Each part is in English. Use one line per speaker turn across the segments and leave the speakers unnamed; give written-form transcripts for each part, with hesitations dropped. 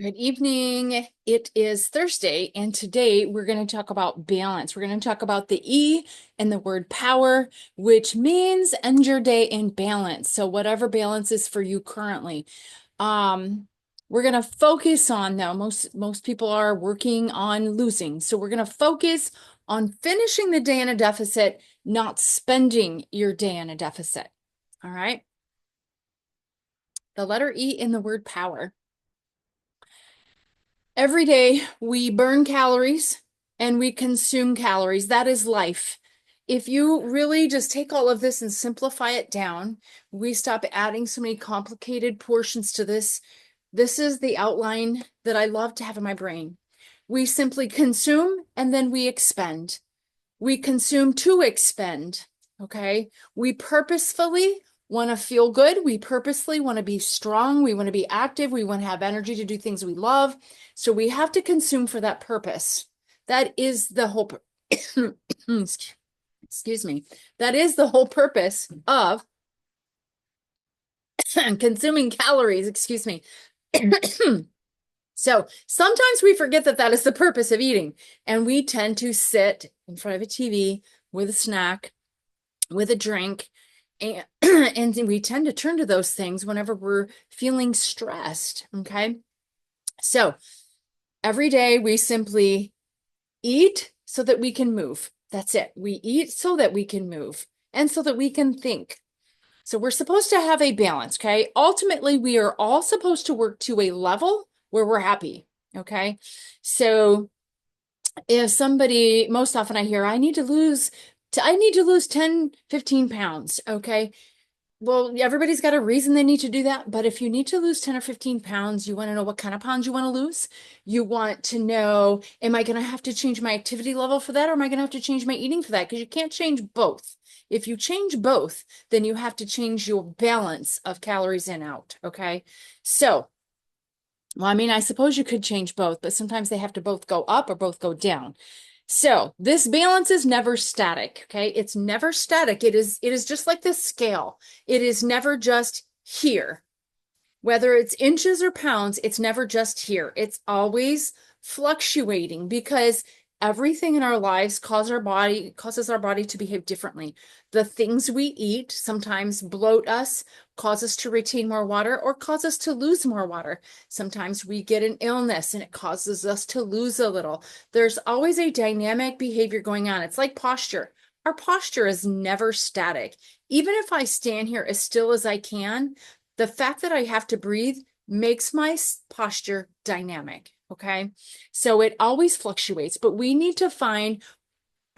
Good evening. It is Thursday, and today we're going to talk about balance. We're going to talk about the E and the word power, which means end your day in balance. So whatever balance is for you currently. We're going to focus on though. Most people are working on losing. So we're going to focus on finishing the day in a deficit, not spending your day in a deficit. All right. The letter E in the word power. Every day we burn calories and we consume calories. That is life. If you really just take all of this and simplify it down, we stop adding so many complicated portions to this. This is the outline that I love to have in my brain. We simply consume and then we expend. We consume to expend. Okay. We purposefully want to feel good. We purposely want to be strong. We want to be active. We want to have energy to do things we love. So we have to consume for that purpose. That is the whole, excuse me. That is the whole purpose of consuming calories. Excuse me. So sometimes we forget that that is the purpose of eating, and we tend to sit in front of a TV with a snack, with a drink, and, and we tend to turn to those things whenever we're feeling stressed. Okay. So every day we simply eat so that we can move. That's it. We eat so that we can move and so that we can think. So we're supposed to have a balance. Okay. Ultimately, we are all supposed to work to a level where we're happy. Okay. So if somebody, most often I hear, I need to lose 10, 15 pounds. Okay. Well, everybody's got a reason they need to do that. But if you need to lose 10 or 15 pounds, you want to know what kind of pounds you want to lose. You want to know, am I going to have to change my activity level for that? Or am I going to have to change my eating for that? Because you can't change both. If you change both, then you have to change your balance of calories in out. Okay. So, well, I mean, I suppose you could change both, but sometimes they have to both go up or both go down. So this balance is never static, okay? It's never static. It is just like this scale. It is never just here. Whether it's inches or pounds, it's never just here. It's always fluctuating because everything in our lives causes our body to behave differently. The things we eat sometimes bloat us, cause us to retain more water, or cause us to lose more water. Sometimes we get an illness and it causes us to lose a little. There's always a dynamic behavior going on. It's like posture. Our posture is never static. Even if I stand here as still as I can, the fact that I have to breathe makes my posture dynamic. Okay. So it always fluctuates, but we need to find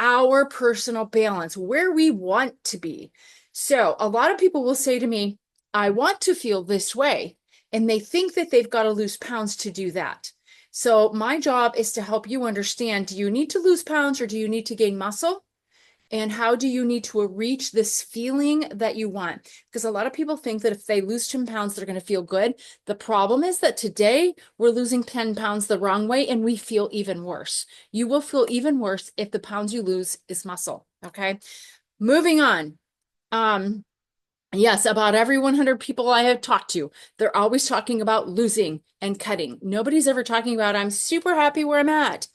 our personal balance where we want to be. So a lot of people will say to me, I want to feel this way. And they think that they've got to lose pounds to do that. So my job is to help you understand, do you need to lose pounds or do you need to gain muscle? And how do you need to reach this feeling that you want? Because a lot of people think that if they lose 10 pounds, they're going to feel good. The problem is that today we're losing 10 pounds the wrong way and we feel even worse. You will feel even worse if the pounds you lose is muscle. Okay. Moving on. Yes, about every 100 people I have talked to, they're always talking about losing and cutting. Nobody's ever talking about, I'm super happy where I'm at.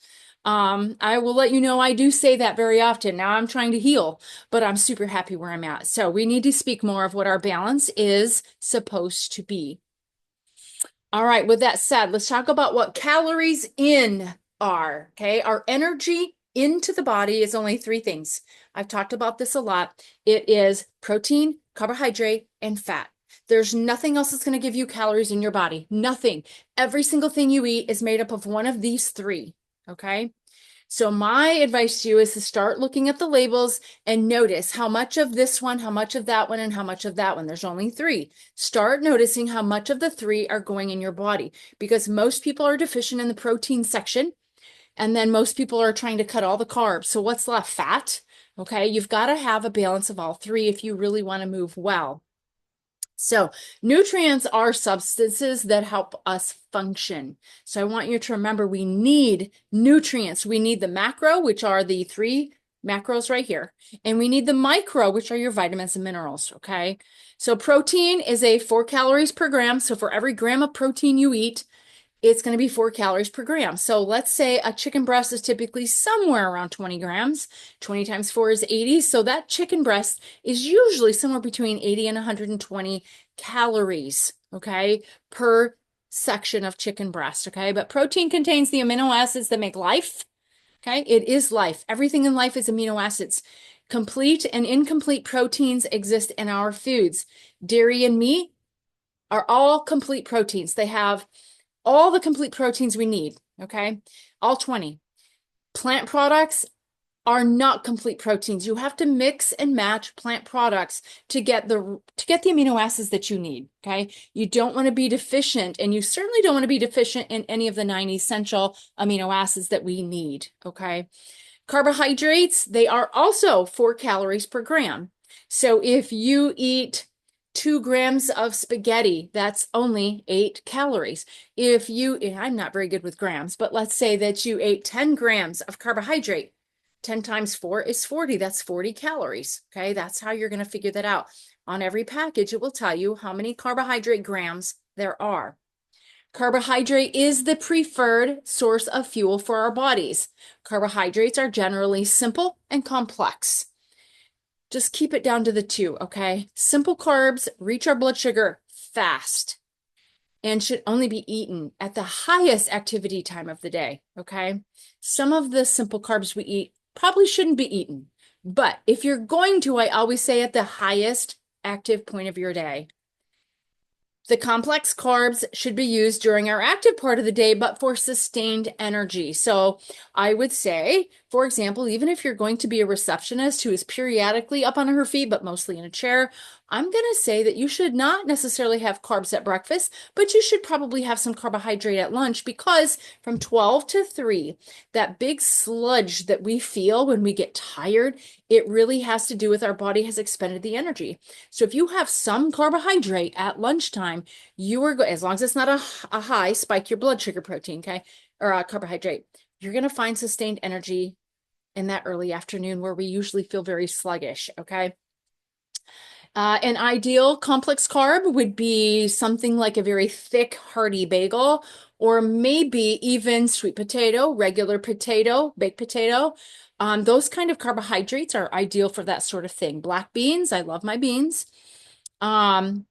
I will let you know I do say that very often. Now I'm trying to heal, but I'm super happy where I'm at. So we need to speak more of what our balance is supposed to be. All right, with that said, let's talk about what calories in are. Okay, our energy into the body is only three things. I've talked about this a lot. It is protein, carbohydrate, and fat. There's nothing else that's going to give you calories in your body. Nothing. Every single thing you eat is made up of one of these three. Okay. So my advice to you is to start looking at the labels and notice how much of this one, how much of that one, and how much of that one. There's only three. Start noticing how much of the three are going in your body because most people are deficient in the protein section. And then most people are trying to cut all the carbs. So what's left? Fat. Okay. You've got to have a balance of all three if you really want to move well. So nutrients are substances that help us function. So I want you to remember we need nutrients. We need the macro, which are the three macros right here. And we need the micro, which are your vitamins and minerals. Okay. So protein is a 4 calories per gram. So for every gram of protein you eat, it's going to be 4 calories per gram. So let's say a chicken breast is typically somewhere around 20 grams. 20 times 4 is 80. So that chicken breast is usually somewhere between 80 and 120 calories, okay, per section of chicken breast, okay? But protein contains the amino acids that make life, okay? It is life. Everything in life is amino acids. Complete and incomplete proteins exist in our foods. Dairy and meat are all complete proteins. They have all the complete proteins we need, okay? All 20. Plant products are not complete proteins. You have to mix and match plant products to get the amino acids that you need, okay? You don't want to be deficient, and you certainly don't want to be deficient in any of the 9 essential amino acids that we need, okay? Carbohydrates, they are also 4 calories per gram. So if you eat 2 grams of spaghetti, that's only 8 calories. If you, I'm not very good with grams, but let's say that you ate 10 grams of carbohydrate, 10 times 4 is 40. That's 40 calories. Okay, that's how you're going to figure that out. On every package, it will tell you how many carbohydrate grams there are. Carbohydrate is the preferred source of fuel for our bodies. Carbohydrates are generally simple and complex. Just keep it down to the 2, okay? Simple carbs reach our blood sugar fast and should only be eaten at the highest activity time of the day, okay? Some of the simple carbs we eat probably shouldn't be eaten, but if you're going to, I always say at the highest active point of your day. The complex carbs should be used during our active part of the day, but for sustained energy. So I would say, for example, even if you're going to be a receptionist who is periodically up on her feet, but mostly in a chair, I'm going to say that you should not necessarily have carbs at breakfast, but you should probably have some carbohydrate at lunch, because from 12 to 3, that big sludge that we feel when we get tired, it really has to do with our body has expended the energy. So if you have some carbohydrate at lunchtime, you are as long as it's not a high spike your blood sugar protein, okay, or a carbohydrate, you're going to find sustained energy in that early afternoon where we usually feel very sluggish, okay? An ideal complex carb would be something like a very thick, hearty bagel, or maybe even sweet potato, regular potato, baked potato. Those kind of carbohydrates are ideal for that sort of thing. Black beans, I love my beans. The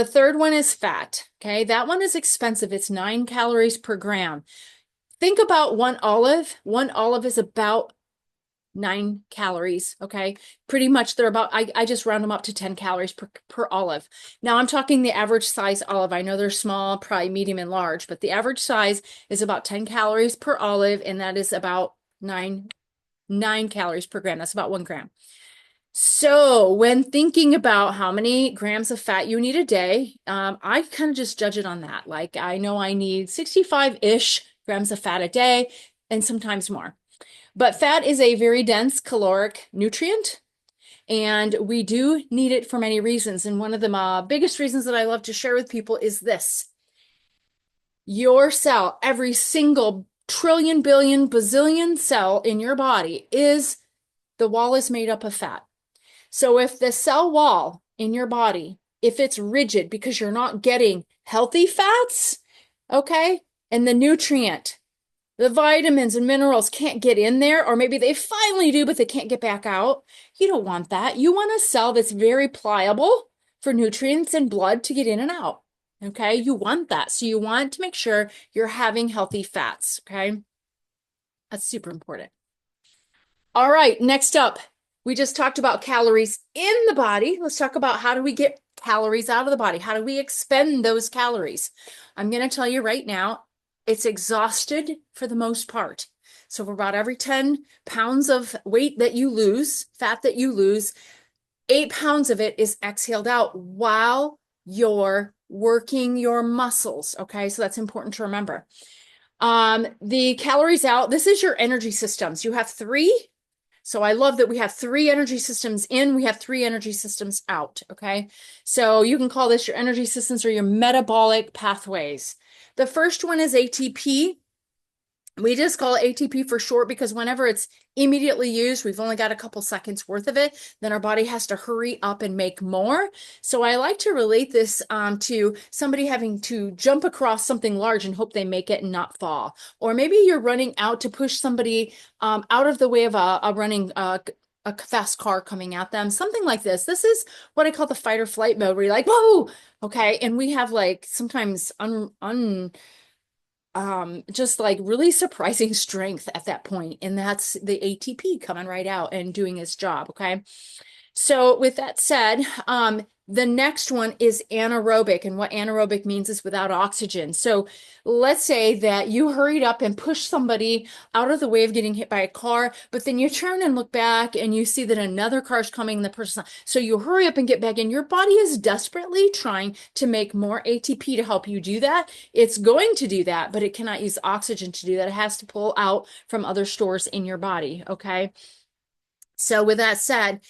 third one is fat, okay? That one is expensive. It's 9 calories per gram. Think about one olive. One olive is about 9 calories, okay? Pretty much they're about, I just round them up to 10 calories per olive. Now I'm talking the average size olive. I know they're small, probably medium and large, but the average size is about 10 calories per olive, and that is about 9 calories per gram. That's about 1 gram. So when thinking about how many grams of fat you need a day, I kind of just judge it on that. Like I know I need 65-ish grams of fat a day and sometimes more. But fat is a very dense caloric nutrient, and we do need it for many reasons. And one of the biggest reasons that I love to share with people is this. Your cell, every single trillion, billion, bazillion cell in your body the wall is made up of fat. So if the cell wall in your body, if it's rigid because you're not getting healthy fats, okay, and the nutrient, the vitamins and minerals can't get in there, or maybe they finally do, but they can't get back out. You don't want that. You want a cell that's very pliable for nutrients and blood to get in and out. Okay, you want that. So you want to make sure you're having healthy fats. Okay, that's super important. All right, next up, we just talked about calories in the body. Let's talk about how do we get calories out of the body? How do we expend those calories? I'm going to tell you right now, it's exhausted for the most part. So for about every 10 pounds of weight that you lose, fat that you lose, 8 pounds of it is exhaled out while you're working your muscles. Okay, so that's important to remember. The calories out, this is your energy systems. You have 3. So I love that we have 3 energy systems in, we have 3 energy systems out, okay? So you can call this your energy systems or your metabolic pathways. The first one is ATP. We just call it ATP for short because whenever it's immediately used, we've only got a couple seconds worth of it, then our body has to hurry up and make more. So I like to relate this to somebody having to jump across something large and hope they make it and not fall. Or maybe you're running out to push somebody out of the way of a running a fast car coming at them, something like this. This is what I call the fight or flight mode, where you're like, whoa, okay. And we have like sometimes just like really surprising strength at that point, and that's the ATP coming right out and doing its job. Okay, so with that said, the next one is anaerobic, and what anaerobic means is without oxygen. So let's say that you hurried up and pushed somebody out of the way of getting hit by a car, but then you turn and look back and you see that another car's coming, the person, so you hurry up and get back in. Your body is desperately trying to make more ATP to help you do that. It's going to do that, but it cannot use oxygen to do that. It has to pull out from other stores in your body. Okay, so with that said,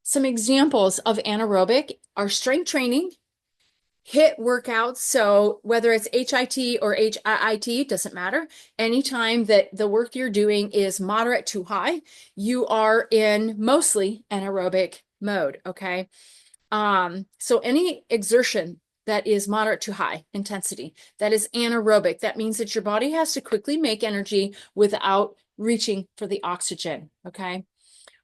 some examples of anaerobic are strength training, HIIT workouts. So whether it's HIT or HIIT, it doesn't matter. Anytime that the work you're doing is moderate to high, you are in mostly anaerobic mode. Okay. So any exertion that is moderate to high intensity, that is anaerobic. That means that your body has to quickly make energy without reaching for the oxygen. Okay.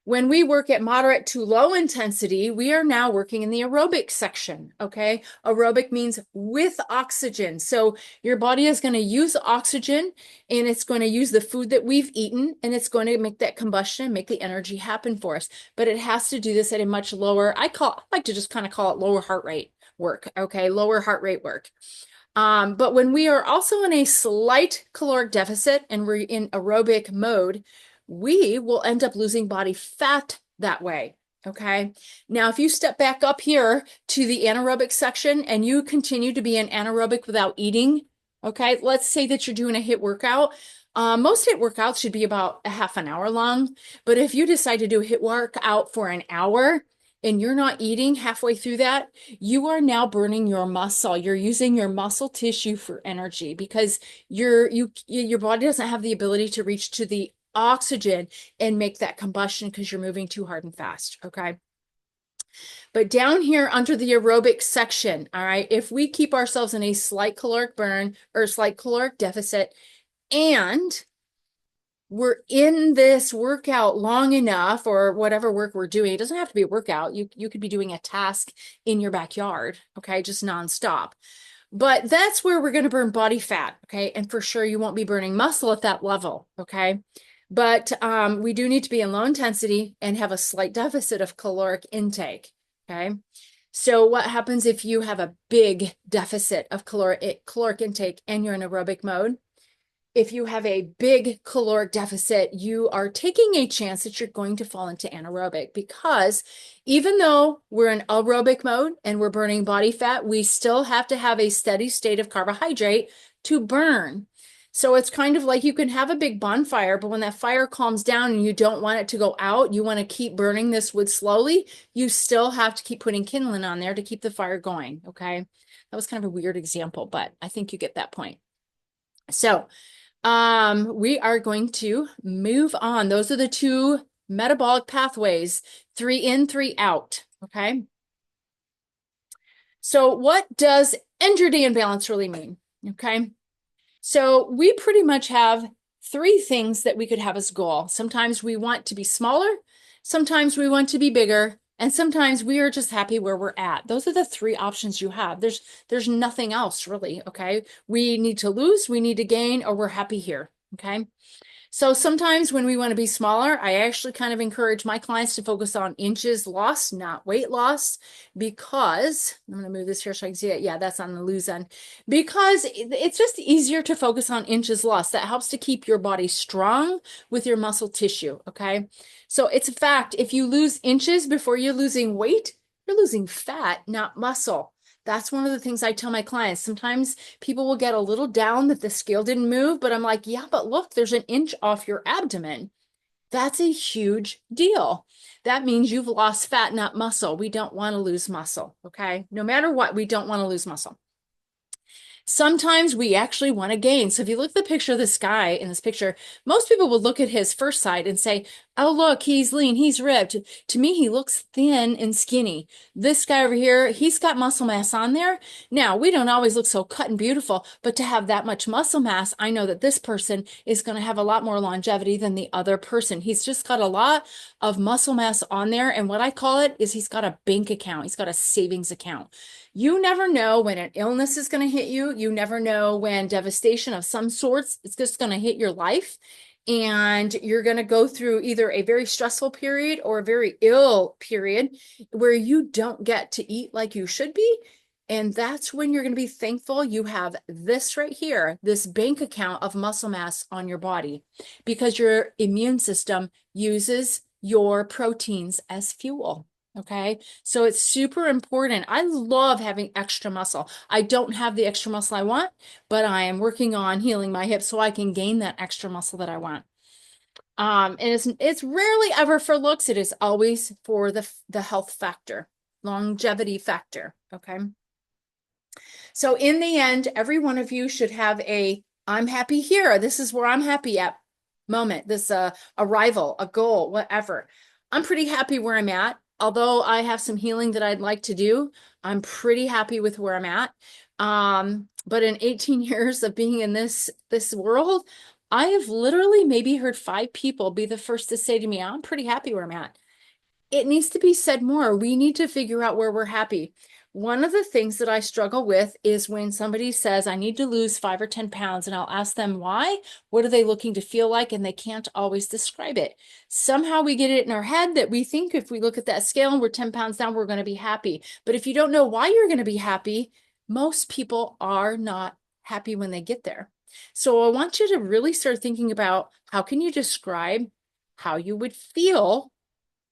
When we work at moderate to low intensity, we are now working in the aerobic section, okay? Aerobic means with oxygen. So your body is going to use oxygen, and it's going to use the food that we've eaten, and it's going to make that combustion and make the energy happen for us. But it has to do this at a much lower, I like to just kind of call it lower heart rate work, okay? Lower heart rate work. But when we are also in a slight caloric deficit and we're in aerobic mode, we will end up losing body fat that way. Okay. Now, if you step back up here to the anaerobic section and you continue to be an anaerobic without eating, okay, let's say that you're doing a HIIT workout. Most HIIT workouts should be about a half an hour long. But if you decide to do a HIIT workout for an hour and you're not eating halfway through that, you are now burning your muscle. You're using your muscle tissue for energy because your body doesn't have the ability to reach to the oxygen and make that combustion because you're moving too hard and fast. Okay. But down here under the aerobic section, all right, if we keep ourselves in a slight caloric burn or slight caloric deficit, and we're in this workout long enough, or whatever work we're doing, it doesn't have to be a workout. You could be doing a task in your backyard, okay, just nonstop. But that's where we're going to burn body fat, okay? And for sure, you won't be burning muscle at that level, okay? But we do need to be in low intensity and have a slight deficit of caloric intake, okay? So what happens if you have a big deficit of caloric intake and you're in aerobic mode? If you have a big caloric deficit, you are taking a chance that you're going to fall into anaerobic, because even though we're in aerobic mode and we're burning body fat, we still have to have a steady state of carbohydrate to burn. So it's kind of like you can have a big bonfire, but when that fire calms down and you don't want it to go out, you want to keep burning this wood slowly, you still have to keep putting kindling on there to keep the fire going, okay? That was kind of a weird example, but I think you get that point. So we are going to move on. Those are the two metabolic pathways, 3 in, 3 out, okay? So what does entropy imbalance really mean, okay? So we pretty much have 3 things that we could have as goal. Sometimes we want to be smaller, sometimes we want to be bigger, and sometimes we are just happy where we're at. Those are the 3 options you have. There's nothing else really, okay? We need to lose, we need to gain, or we're happy here, okay? So sometimes when we want to be smaller, I actually kind of encourage my clients to focus on inches lost, not weight loss, because I'm going to move this here so I can see it. Yeah, that's on the lose end, because it's just easier to focus on inches lost. That helps to keep your body strong with your muscle tissue. Okay. So it's a fact. If you lose inches before you're losing weight, you're losing fat, not muscle. That's one of the things I tell my clients. Sometimes people will get a little down that the scale didn't move, but I'm like, yeah, but look, there's an inch off your abdomen. That's a huge deal. That means you've lost fat, not muscle. We don't want to lose muscle, okay? No matter what, we don't want to lose muscle. Sometimes we actually want to gain. So if you look at the picture of this guy in this picture, most people would look at his first side and say, oh, look, he's lean, he's ripped. To me, he looks thin and skinny. This guy over here, he's got muscle mass on there. Now, we don't always look so cut and beautiful, but to have that much muscle mass, I know that this person is going to have a lot more longevity than the other person. He's just got a lot of muscle mass on there. And what I call it is he's got a bank account. He's got a savings account. You never know when an illness is going to hit you. You never know when devastation of some sorts is just going to hit your life. And you're going to go through either a very stressful period or a very ill period where you don't get to eat like you should be. And that's when you're going to be thankful you have this right here, this bank account of muscle mass on your body, because your immune system uses your proteins as fuel. Okay, so it's super important. I love having extra muscle. I don't have the extra muscle I want, but I am working on healing my hips so I can gain that extra muscle that I want. And it's rarely ever for looks. It is always for the health factor, longevity factor. Okay. So in the end, every one of you should have a I'm happy here. This is where I'm happy at moment. This arrival, a goal, whatever. I'm pretty happy where I'm at. Although I have some healing that I'd like to do, I'm pretty happy with where I'm at. But in 18 years of being in this world, I have literally maybe heard 5 people be the first to say to me, I'm pretty happy where I'm at. It needs to be said more. We need to figure out where we're happy. One of the things that I struggle with is when somebody says, I need to lose 5 or 10 pounds, and I'll ask them why, what are they looking to feel like? And they can't always describe it. Somehow we get it in our head that we think if we look at that scale and we're 10 pounds down, we're going to be happy. But if you don't know why you're going to be happy, most people are not happy when they get there. So I want you to really start thinking about how can you describe how you would feel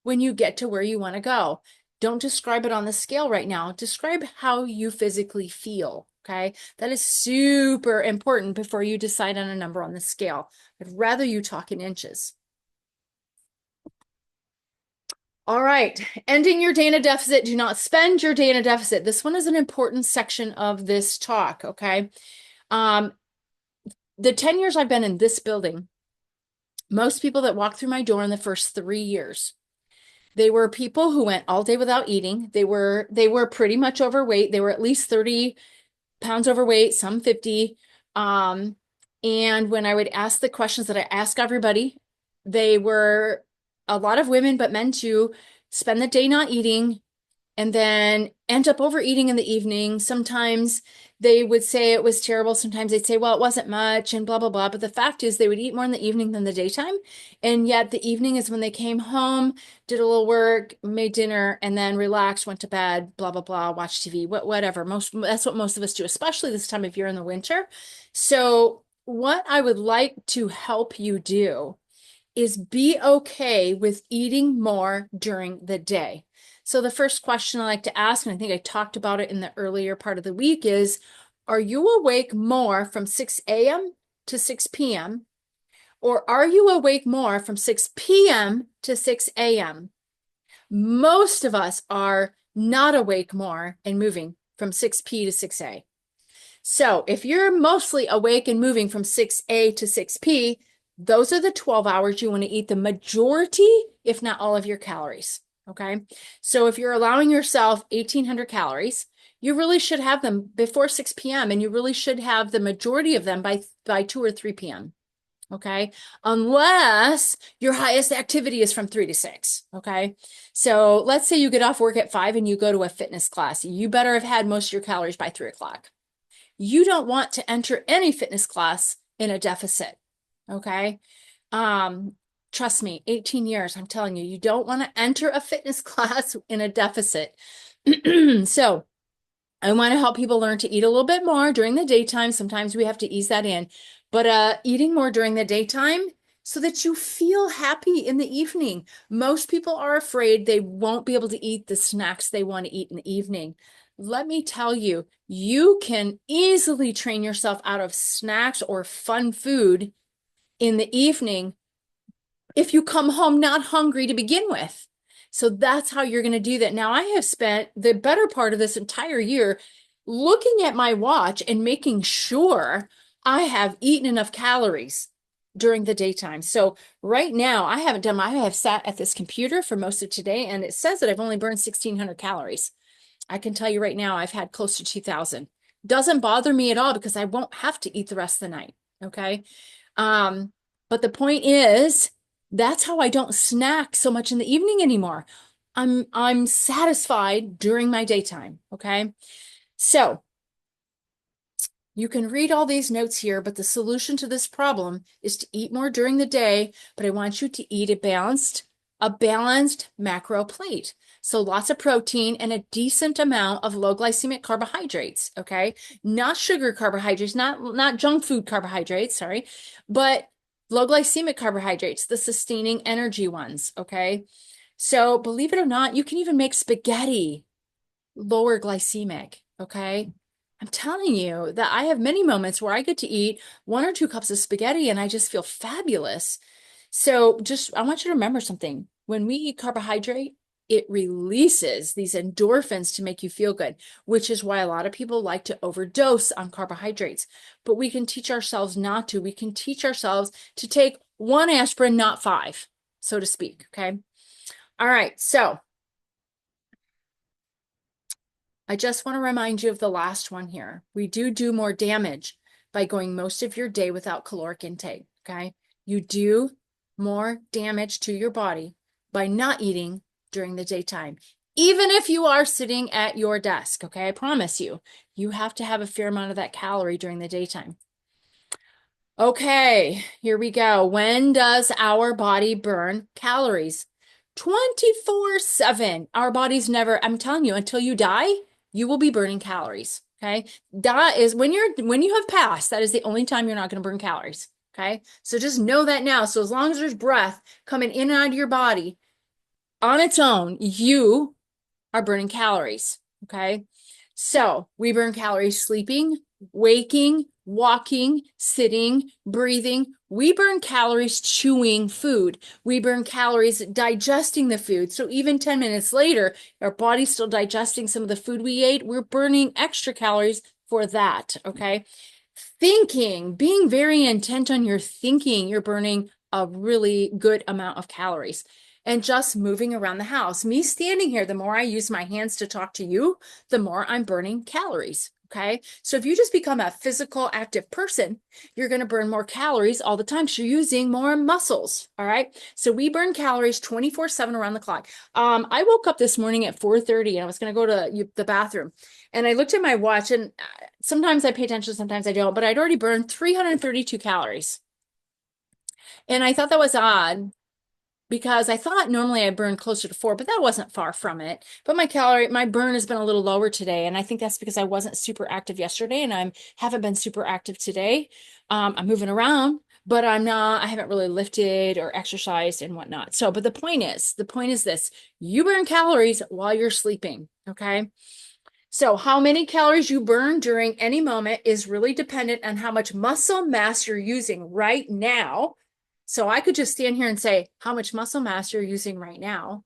when you get to where you want to go. Don't describe it on the scale right now. Describe how you physically feel. Okay. That is super important before you decide on a number on the scale. I'd rather you talk in inches. All right. Ending your Dana deficit. Do not spend your Dana deficit. This one is an important section of this talk. Okay. The 10 years I've been in this building, most people that walked through my door in the first 3 years, they were people who went all day without eating. They were pretty much overweight. They were at least 30 pounds overweight, some 50. And when I would ask the questions that I ask everybody, they were a lot of women, but men too, spend the day not eating and then end up overeating in the evening. Sometimes they would say it was terrible. Sometimes they'd say, well, it wasn't much and blah, blah, blah. But the fact is they would eat more in the evening than the daytime. And yet the evening is when they came home, did a little work, made dinner, and then relaxed, went to bed, blah, blah, blah, watched TV, whatever. That's what most of us do, especially this time of year in the winter. So what I would like to help you do is be okay with eating more during the day. So the first question I like to ask, and I think I talked about it in the earlier part of the week, is, are you awake more from 6 a.m. to 6 p.m.? Or are you awake more from 6 p.m. to 6 a.m.? Most of us are not awake more and moving from 6 p to 6 a. So if you're mostly awake and moving from 6 a to 6 p, those are the 12 hours you want to eat the majority, if not all of your calories. Okay. So if you're allowing yourself 1,800 calories, you really should have them before 6 p.m. and you really should have the majority of them by 2 or 3 p.m. Okay. Unless your highest activity is from 3 to 6. Okay. So let's say you get off work at 5 and you go to a fitness class. You better have had most of your calories by 3 o'clock. You don't want to enter any fitness class in a deficit. Okay. Trust me, 18 years, I'm telling you, you don't want to enter a fitness class in a deficit. So I want to help people learn to eat a little bit more during the daytime. Sometimes we have to ease that in, but eating more during the daytime so that you feel happy in the evening. Most people are afraid they won't be able to eat the snacks they want to eat in the evening. Let me tell you, you can easily train yourself out of snacks or fun food in the evening if you come home not hungry to begin with. So that's how you're going to do that. Now, I have spent the better part of this entire year looking at my watch and making sure I have eaten enough calories during the daytime. So right now I have sat at this computer for most of today, and it says that I've only burned 1,600 calories. I can tell you right now, I've had close to 2,000. Doesn't bother me at all because I won't have to eat the rest of the night. Okay. But the point is, that's how I don't snack so much in the evening anymore. I'm satisfied during my daytime. Okay. So you can read all these notes here, but the solution to this problem is to eat more during the day, but I want you to eat a balanced macro plate. So lots of protein and a decent amount of low glycemic carbohydrates, okay? Not sugar carbohydrates, not junk food carbohydrates, sorry, but low glycemic carbohydrates, the sustaining energy ones, okay? So believe it or not, you can even make spaghetti lower glycemic, okay? I'm telling you that I have many moments where I get to eat 1 or 2 cups of spaghetti and I just feel fabulous. So I want you to remember something. When we eat carbohydrate, it releases these endorphins to make you feel good, which is why a lot of people like to overdose on carbohydrates. But we can teach ourselves not to. We can teach ourselves to take 1 aspirin, not 5, so to speak. Okay. All right. So I just want to remind you of the last one here. We do more damage by going most of your day without caloric intake. Okay. You do more damage to your body by not eating during the daytime, even if you are sitting at your desk. Okay. I promise you, you have to have a fair amount of that calorie during the daytime. Okay, here we go. When does our body burn calories? 24/7. Our bodies never, I'm telling you, until you die, you will be burning calories. Okay. That is when you have passed, that is the only time you're not going to burn calories. Okay. So just know that now. So as long as there's breath coming in and out of your body on its own, you are burning calories. Okay. So we burn calories sleeping, waking, walking, sitting, breathing. We burn calories chewing food. We burn calories digesting the food. So even 10 minutes later, our body's still digesting some of the food we ate. We're burning extra calories for that. Okay. Thinking, being very intent on your thinking, you're burning a really good amount of calories. And just moving around the house, me standing here, the more I use my hands to talk to you, the more I'm burning calories. Okay. So if you just become a physical active person, you're going to burn more calories all the time because you're using more muscles. All right. So we burn calories 24/7 around the clock. I woke up this morning at 4:30 and I was going to go to the bathroom, and I looked at my watch, and sometimes I pay attention, sometimes I don't, but I'd already burned 332 calories. And I thought that was odd because I thought normally I burn closer to 4, but that wasn't far from it. But my burn has been a little lower today. And I think that's because I wasn't super active yesterday and haven't been super active today. I'm moving around, but I haven't really lifted or exercised and whatnot. So, but the point is this, you burn calories while you're sleeping. Okay. So how many calories you burn during any moment is really dependent on how much muscle mass you're using right now. So I could just stand here and say how much muscle mass you're using right now.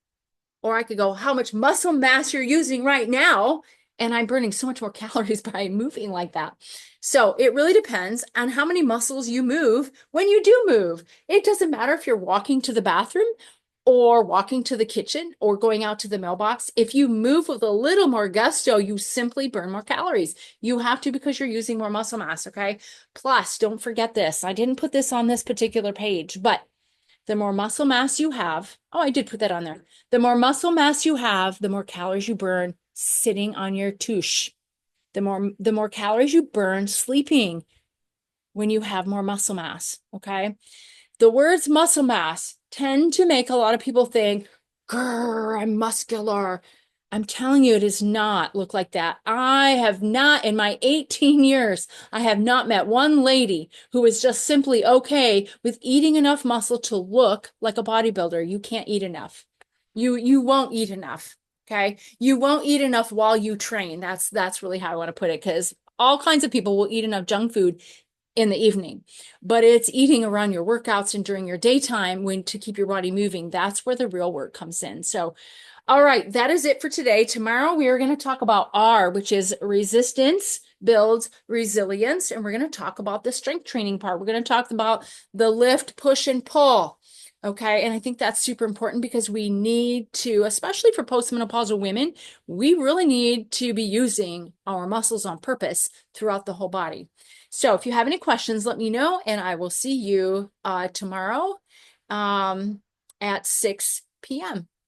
Or I could go, how much muscle mass you're using right now. And I'm burning so much more calories by moving like that. So it really depends on how many muscles you move when you do move. It doesn't matter if you're walking to the bathroom or walking to the kitchen or going out to the mailbox. If you move with a little more gusto, you simply burn more calories. You have to because you're using more muscle mass, okay? Plus, don't forget this. I didn't put this on this particular page, but the more muscle mass you have, oh, I did put that on there. The more muscle mass you have, the more calories you burn sitting on your tush. The more calories you burn sleeping when you have more muscle mass, okay? The words muscle mass tend to make a lot of people think, grr, I'm muscular. I'm telling you, it does not look like that. I have not, in my 18 years, I have not met one lady who is just simply okay with eating enough muscle to look like a bodybuilder. You can't eat enough. You won't eat enough. Okay. You won't eat enough while you train. That's really how I want to put it, because all kinds of people will eat enough junk food in the evening, but it's eating around your workouts and during your daytime to keep your body moving. That's where the real work comes in. So All right, that is it for today. Tomorrow we are going to talk about R, which is resistance builds resilience, and we're going to talk about the strength training part. We're going to talk about the lift, push, and pull. Okay, and I think that's super important because we need to, especially for postmenopausal women, we really need to be using our muscles on purpose throughout the whole body. So if you have any questions, let me know, and I will see you tomorrow at 6 p.m.